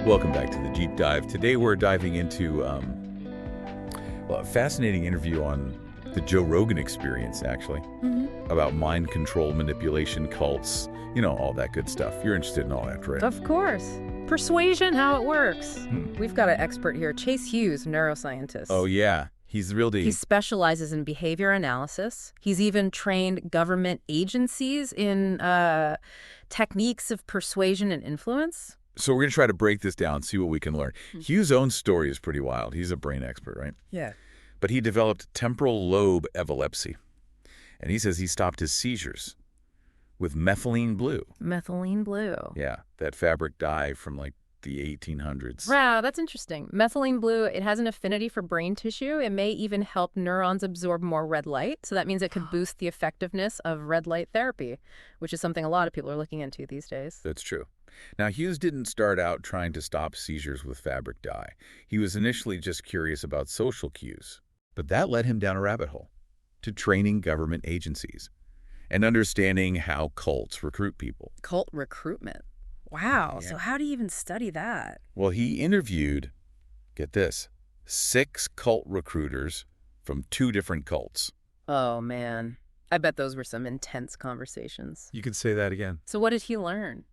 Welcome back to the Deep Dive. Today we're diving into a fascinating interview on the Joe Rogan experience, actually, about mind control, manipulation, cults, all that good stuff. You're interested in all that, right? Of course. Persuasion, how it works. We've got an expert here, Chase Hughes, neuroscientist. Oh, yeah. He's the real deal. He specializes in behavior analysis. He's even trained government agencies in techniques of persuasion and influence. So we're going to try to break this down, see what we can learn. Hughes' own story is pretty wild. He's a brain expert, right? Yeah. But he developed temporal lobe epilepsy. And he says he stopped his seizures with methylene blue. Methylene blue. Yeah, that fabric dye from like the 1800s. Wow, that's interesting. Methylene blue, it has an affinity for brain tissue. It may even help neurons absorb more red light. So that means it could boost the effectiveness of red light therapy, which is something a lot of people are looking into these days. That's true. Now, Hughes didn't start out trying to stop seizures with fabric dye. He was initially just curious about social cues. But that led him down a rabbit hole to training government agencies and understanding how cults recruit people. Cult recruitment. Wow. Yeah. So how do you even study that? Well, he interviewed, get this, 6 cult recruiters from 2 different cults. Oh, man. I bet those were some intense conversations. You could say that again. So what did he learn?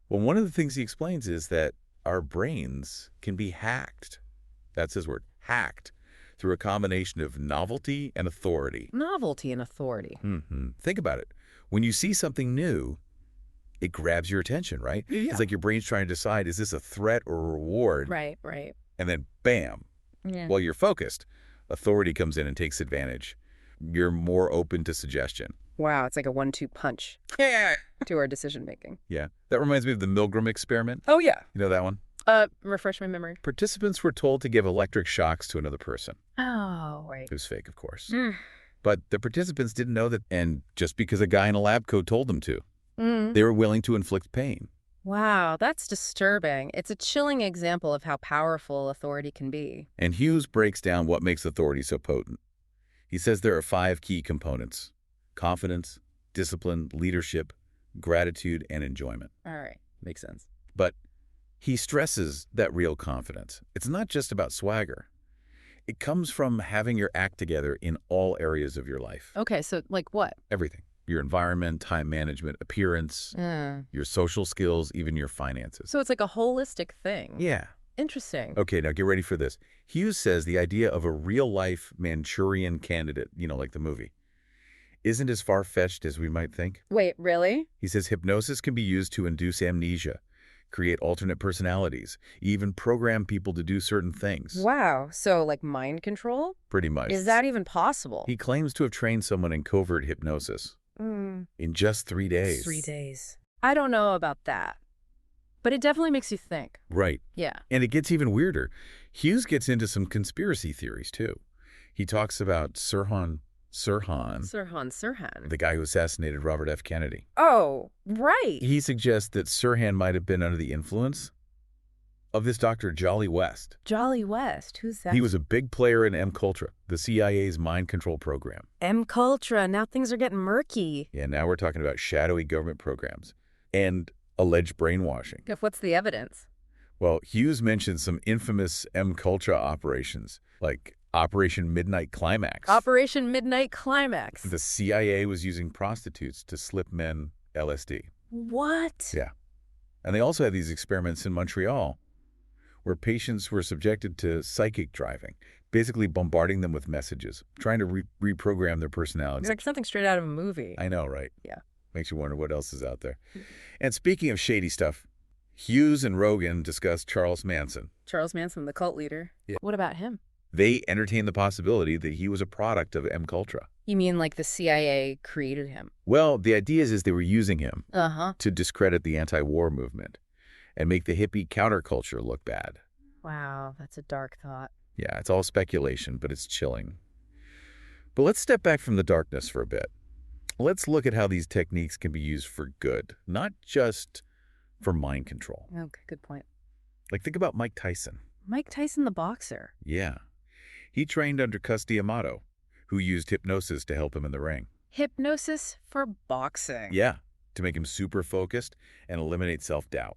Well, one of the things he explains is that our brains can be hacked. That's his word, hacked, through a combination of novelty and authority. Novelty and authority. Think about it. When you see something new, it grabs your attention, right? Yeah. It's like your brain's trying to decide, is this a threat or a reward? Right, right. And then, bam, Yeah. while you're focused, authority comes in and takes advantage. You're more open to suggestion. Wow, it's like a 1-2 punch Yeah. to our decision-making. Yeah. That reminds me of the Milgram experiment. Oh, yeah. You know that one? Refresh my memory. Participants were told to give electric shocks to another person. Oh, right. It was fake, of course. But the participants didn't know that, and just because a guy in a lab coat told them to, they were willing to inflict pain. Wow, that's disturbing. It's a chilling example of how powerful authority can be. And Hughes breaks down what makes authority so potent. He says there are 5 key components: confidence, discipline, leadership, gratitude, and enjoyment. All right, makes sense. But he stresses that real confidence, it's not just about swagger. It comes from having your act together in all areas of your life. Okay, so like what? Everything. Your environment, time management, appearance, your social skills, even your finances. So it's like a holistic thing. Yeah. Interesting. Okay, now get ready for this. Hughes says the idea of a real-life Manchurian candidate, like the movie, isn't as far-fetched as we might think. Wait, really? He says hypnosis can be used to induce amnesia, create alternate personalities, even program people to do certain things. Wow, so like mind control? Pretty much. Is that even possible? He claims to have trained someone in covert hypnosis in just 3 days. 3 days. I don't know about that, but it definitely makes you think. Right. Yeah. And it gets even weirder. Hughes gets into some conspiracy theories, too. He talks about Sirhan, Sirhan. the guy who assassinated Robert F. Kennedy. Oh, right. He suggests that Sirhan might have been under the influence of this Dr. Jolly West. Jolly West, who's that? He was a big player in MKUltra, the CIA's mind control program. MKUltra, now things are getting murky. Yeah, now we're talking about shadowy government programs and alleged brainwashing. What's the evidence? Well, Hughes mentioned some infamous MKUltra operations, like Operation Midnight Climax. Operation Midnight Climax. The CIA was using prostitutes to slip men LSD. What? Yeah. And they also had these experiments in Montreal where patients were subjected to psychic driving, basically bombarding them with messages, trying to reprogram their personalities. It's like something straight out of a movie. I know, right? Yeah. Makes you wonder what else is out there. And speaking of shady stuff, Hughes and Rogan discussed Charles Manson. Charles Manson, the cult leader. Yeah. What about him? They entertained the possibility that he was a product of MKUltra. You mean like the CIA created him? Well, the idea is they were using him Uh-huh. to discredit the anti-war movement and make the hippie counterculture look bad. Wow, that's a dark thought. Yeah, it's all speculation, but it's chilling. But let's step back from the darkness for a bit. Let's look at how these techniques can be used for good, not just for mind control. Okay, good point. Like, think about Mike Tyson. Mike Tyson, the boxer. Yeah. He trained under Cus D'Amato, who used hypnosis to help him in the ring. Hypnosis for boxing. Yeah, to make him super focused and eliminate self-doubt.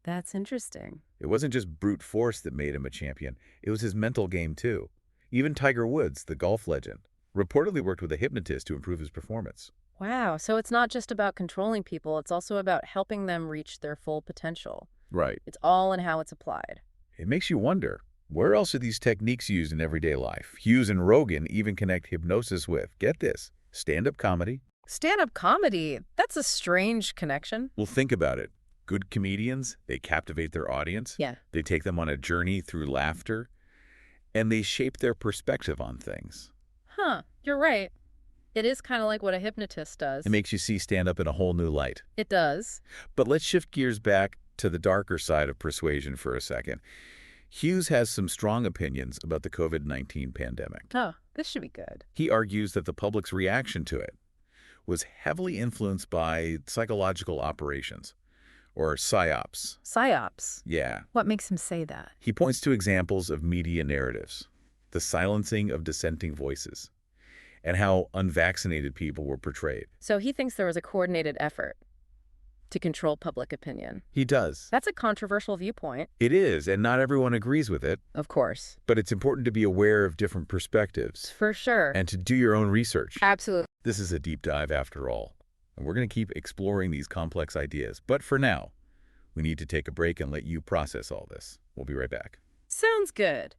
That's interesting. It wasn't just brute force that made him a champion. It was his mental game, too. Even Tiger Woods, the golf legend, reportedly worked with a hypnotist to improve his performance. Wow, so it's not just about controlling people, it's also about helping them reach their full potential. Right. It's all in how it's applied. It makes you wonder, where else are these techniques used in everyday life? Hughes and Rogan even connect hypnosis with, get this, stand-up comedy. Stand-up comedy, that's a strange connection. Well, think about it. Good comedians, they captivate their audience. Yeah. They take them on a journey through laughter, and they shape their perspective on things. Huh, you're right. It is kind of like what a hypnotist does. It makes you see stand-up in a whole new light. It does. But let's shift gears back to the darker side of persuasion for a second. Hughes has some strong opinions about the COVID-19 pandemic. Oh, this should be good. He argues that the public's reaction to it was heavily influenced by psychological operations, or PSYOPs. PSYOPs. Yeah. What makes him say that? He points to examples of media narratives, the silencing of dissenting voices, and how unvaccinated people were portrayed. So he thinks there was a coordinated effort to control public opinion. He does. That's a controversial viewpoint. It is, and not everyone agrees with it, Of course. but it's important to be aware of different perspectives For sure. and to do your own research. Absolutely. This is a deep dive after all, and we're going to keep exploring these complex ideas. But for now, we need to take a break and let you process all this. We'll be right back. Sounds good.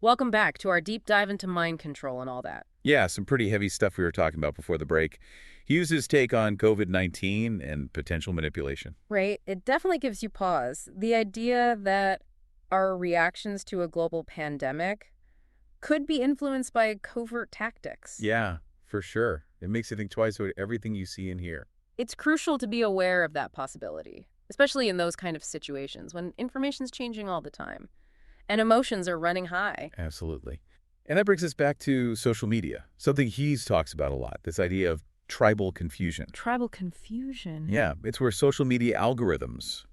Welcome back to our deep dive into mind control and all that. Yeah, some pretty heavy stuff we were talking about before the break. Hughes' his take on COVID-19 and potential manipulation. Right? It definitely gives you pause. The idea that our reactions to a global pandemic could be influenced by covert tactics. Yeah, for sure. It makes you think twice about everything you see and hear. It's crucial to be aware of that possibility, especially in those kind of situations when information's changing all the time and emotions are running high. Absolutely. And that brings us back to social media, something Hughes talks about a lot, this idea of tribal confusion. Tribal confusion. Yeah, it's where social media algorithms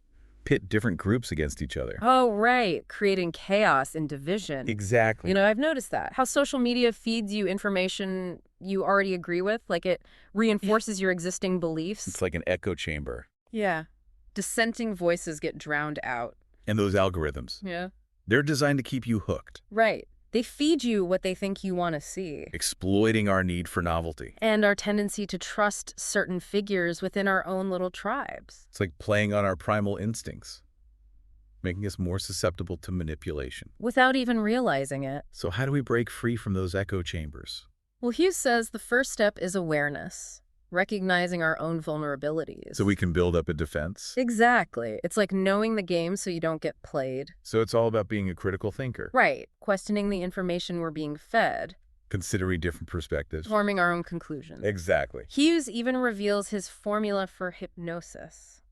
pit different groups against each other. Oh, right. Creating chaos and division. Exactly. You know, I've noticed that. How social media feeds you information you already agree with. Like it reinforces your existing beliefs. It's like an echo chamber. Yeah. Dissenting voices get drowned out. And those algorithms, Yeah. they're designed to keep you hooked, Right. They feed you what they think you want to see. exploiting our need for novelty. And our tendency to trust certain figures within our own little tribes. It's like playing on our primal instincts, making us more susceptible to manipulation. Without even realizing it. So how do we break free from those echo chambers? Well, Hughes says the first step is awareness. Recognizing our own vulnerabilities. So we can build up a defense? Exactly. It's like knowing the game so you don't get played. So it's all about being a critical thinker, Right. Questioning the information we're being fed. considering different perspectives. Forming our own conclusions. Exactly. Hughes even reveals his formula for hypnosis.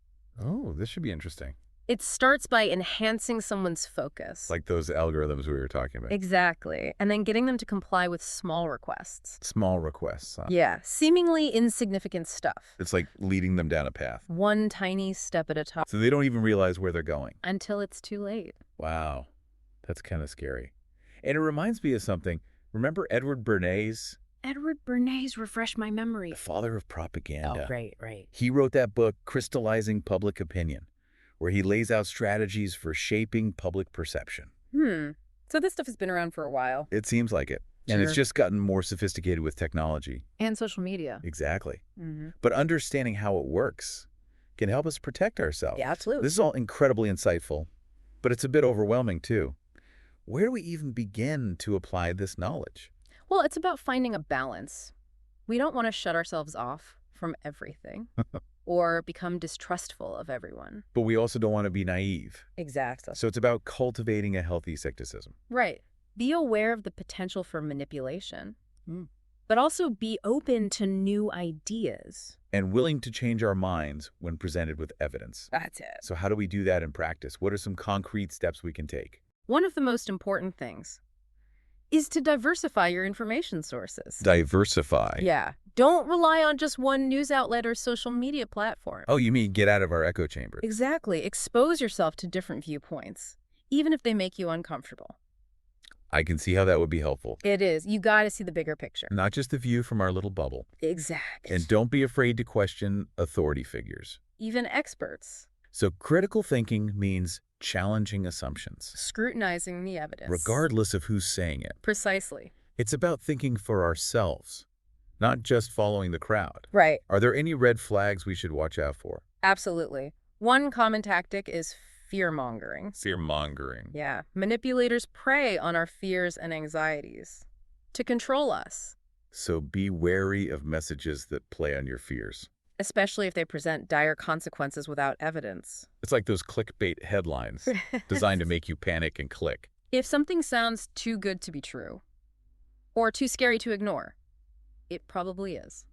Oh, this should be interesting. It starts by enhancing someone's focus. Like those algorithms we were talking about. Exactly. And then getting them to comply with small requests. Small requests, huh? Yeah. Seemingly insignificant stuff. It's like leading them down a path. One tiny step at a time. So they don't even realize where they're going. Until it's too late. Wow. That's kind of scary. And it reminds me of something. Remember Edward Bernays, Edward Bernays, refresh my memory. the father of propaganda? Right. He wrote that book, Crystallizing Public Opinion, where he lays out strategies for shaping public perception. So this stuff has been around for a while. It seems like it. And it's Sure. just gotten more sophisticated with technology. And social media. Exactly. Mm-hmm. But understanding how it works can help us protect ourselves. Yeah, absolutely. This is all incredibly insightful, but it's a bit overwhelming too. Where do we even begin to apply this knowledge? Well, it's about finding a balance. We don't want to shut ourselves off from everything or become distrustful of everyone. But we also don't want to be naive. Exactly. So it's about cultivating a healthy skepticism. Right. Be aware of the potential for manipulation, Mm. but also be open to new ideas. And willing to change our minds when presented with evidence. That's it. So how do we do that in practice? What are some concrete steps we can take? One of the most important things is to diversify your information sources. Diversify. Yeah. Don't rely on just one news outlet or social media platform. Oh, you mean get out of our echo chamber? Exactly. Expose yourself to different viewpoints, even if they make you uncomfortable. I can see how that would be helpful. It is. You got to see the bigger picture. Not just the view from our little bubble. Exactly. And don't be afraid to question authority figures. Even experts. So critical thinking means challenging assumptions, Scrutinizing the evidence. regardless of who's saying it. Precisely. It's about thinking for ourselves, not just following the crowd. Right. Are there any red flags we should watch out for? Absolutely. One common tactic is fear-mongering. Fear-mongering. Yeah. Manipulators prey on our fears and anxieties to control us, So be wary of messages that play on your fears. especially if they present dire consequences without evidence. It's like those clickbait headlines designed to make you panic and click. If something sounds too good to be true or too scary to ignore, it probably is.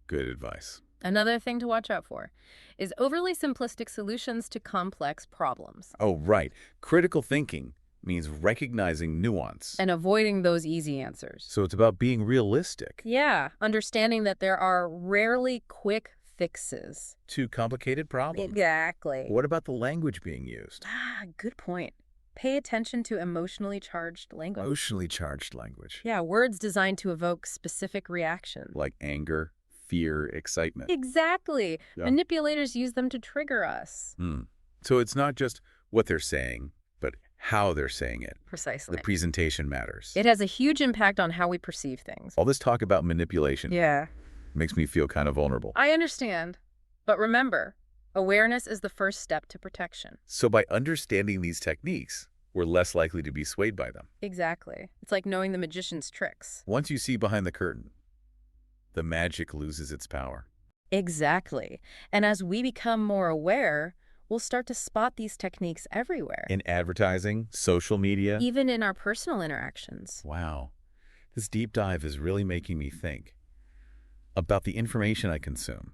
Good advice. Another thing to watch out for is overly simplistic solutions to complex problems Oh, right. Critical thinking means recognizing nuance. and avoiding those easy answers. So it's about being realistic. Yeah, understanding that there are rarely quick fixes. To complicated problems. Exactly. What about the language being used? Good point. Pay attention to emotionally charged language. Emotionally charged language. Yeah, words designed to evoke specific reactions. Like anger, fear, excitement. Exactly. Yeah. Manipulators use them to trigger us. So it's not just what they're saying, but how they're saying it. Precisely. The presentation matters. It has a huge impact on how we perceive things. All this talk about manipulation Yeah. makes me feel kind of vulnerable. I understand. But remember, awareness is the first step to protection. So by understanding these techniques, we're less likely to be swayed by them. Exactly. It's like knowing the magician's tricks. Once you see behind the curtain, the magic loses its power. Exactly. And as we become more aware, we'll start to spot these techniques everywhere. In advertising, social media. Even in our personal interactions. Wow. This deep dive is really making me think about the information I consume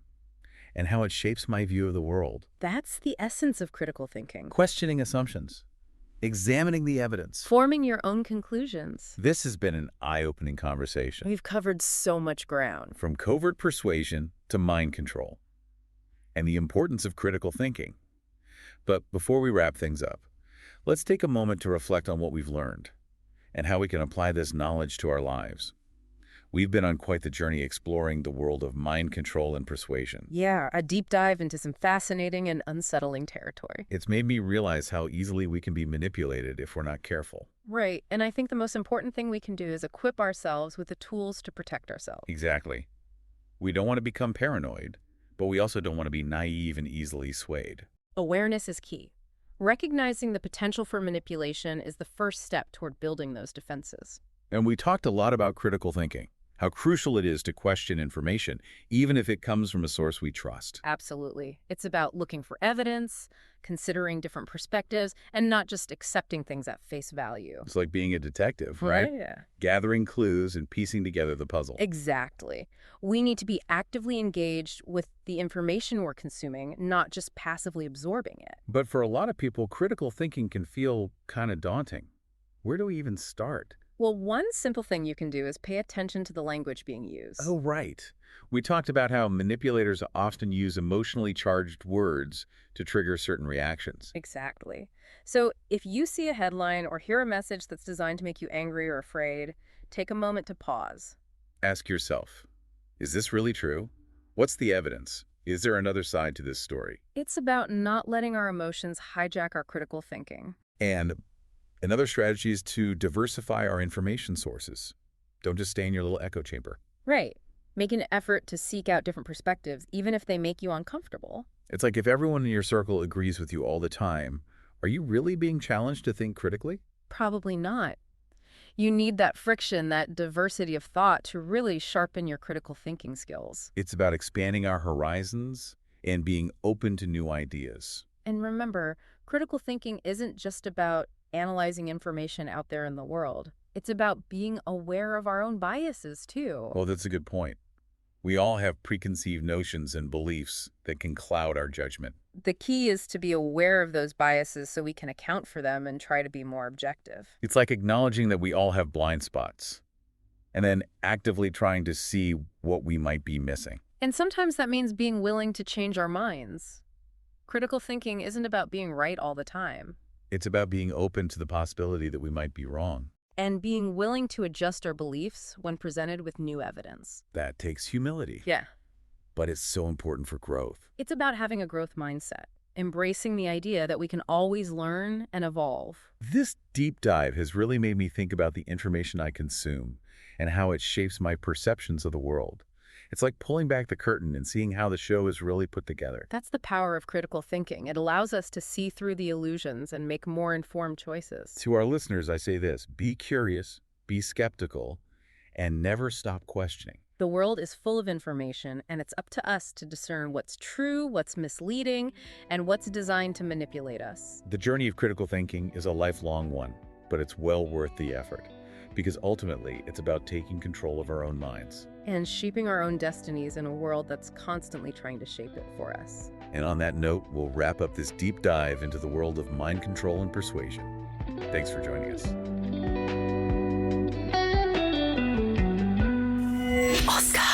and how it shapes my view of the world. That's the essence of critical thinking. Questioning assumptions, examining the evidence. Forming your own conclusions. This has been an eye-opening conversation. We've covered so much ground. From covert persuasion to mind control and the importance of critical thinking. But before we wrap things up, let's take a moment to reflect on what we've learned and how we can apply this knowledge to our lives. We've been on quite the journey exploring the world of mind control and persuasion. Yeah, a deep dive into some fascinating and unsettling territory. It's made me realize how easily we can be manipulated if we're not careful. Right, and I think the most important thing we can do is equip ourselves with the tools to protect ourselves. Exactly. We don't want to become paranoid, but we also don't want to be naive and easily swayed. Awareness is key. Recognizing the potential for manipulation is the first step toward building those defenses. And we talked a lot about critical thinking, how crucial it is to question information, even if it comes from a source we trust. Absolutely. It's about looking for evidence, considering different perspectives, and not just accepting things at face value. It's like being a detective, right? Yeah. Gathering clues and piecing together the puzzle. Exactly. We need to be actively engaged with the information we're consuming, not just passively absorbing it. But for a lot of people, critical thinking can feel kind of daunting. Where do we even start? Well, one simple thing you can do is pay attention to the language being used. Oh, right. We talked about how manipulators often use emotionally charged words to trigger certain reactions. Exactly. So if you see a headline or hear a message that's designed to make you angry or afraid, take a moment to pause. Ask yourself, is this really true? What's the evidence? Is there another side to this story? It's about not letting our emotions hijack our critical thinking. And another strategy is to diversify our information sources. Don't just stay in your little echo chamber. Right. Make an effort to seek out different perspectives, even if they make you uncomfortable. It's like if everyone in your circle agrees with you all the time, are you really being challenged to think critically? Probably not. You need that friction, that diversity of thought to really sharpen your critical thinking skills. It's about expanding our horizons and being open to new ideas. And remember, critical thinking isn't just about analyzing information out there in the world. It's about being aware of our own biases, too. Oh, that's a good point. We all have preconceived notions and beliefs that can cloud our judgment. The key is to be aware of those biases so we can account for them and try to be more objective. It's like acknowledging that we all have blind spots and then actively trying to see what we might be missing. And sometimes that means being willing to change our minds. Critical thinking isn't about being right all the time. It's about being open to the possibility that we might be wrong. And being willing to adjust our beliefs when presented with new evidence. That takes humility. Yeah. But it's so important for growth. It's about having a growth mindset, embracing the idea that we can always learn and evolve. This deep dive has really made me think about the information I consume and how it shapes my perceptions of the world. It's like pulling back the curtain and seeing how the show is really put together. That's the power of critical thinking. It allows us to see through the illusions and make more informed choices. To our listeners, I say this: be curious, be skeptical, and never stop questioning. The world is full of information, and it's up to us to discern what's true, what's misleading, and what's designed to manipulate us. The journey of critical thinking is a lifelong one, but it's well worth the effort, because ultimately it's about taking control of our own minds. And shaping our own destinies in a world that's constantly trying to shape it for us. And on that note, we'll wrap up this deep dive into the world of mind control and persuasion. Thanks for joining us. Oscar.